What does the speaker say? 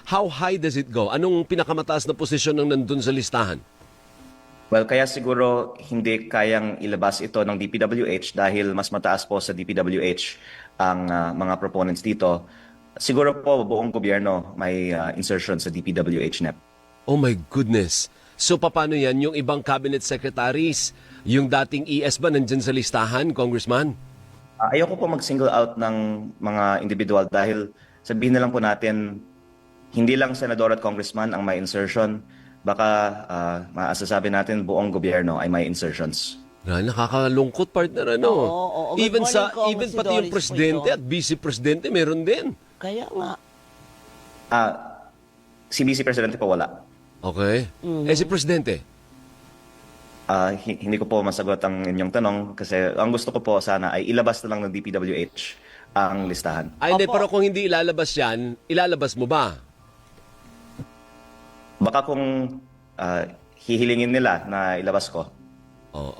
how high does it go? Anong pinakamataas na posisyon ng nandun sa listahan? Well, kaya siguro hindi kayang ilabas ito ng DPWH dahil mas mataas po sa DPWH ang mga proponents dito. Siguro po buong gobyerno may insertion sa DPWH NEP. Oh my goodness. So paano yan? Yung ibang cabinet secretaries, yung dating ES ba nandyan sa listahan, Congressman? Ayoko po mag-single out ng mga individual dahil sabihin na lang po natin, hindi lang senador at congressman ang may insertion. Baka maasasabi natin buong gobyerno ay may insertions. Nakakalungkot, partner, ano? Oo. Good Even morning, Kong. even Si pati yung Doris presidente po ito. at vice-presidente meron din. Kaya nga. Si Vice Presidente po wala. Okay. Eh si presidente? Hindi ko po masagot ang inyong tanong kasi ang gusto ko po sana ay ilabas na lang ng DPWH ang listahan. Ay, hindi, Opo. pero kung hindi ilalabas yan, ilalabas mo ba? Baka kung hihilingin nila na ilabas ko, Oh,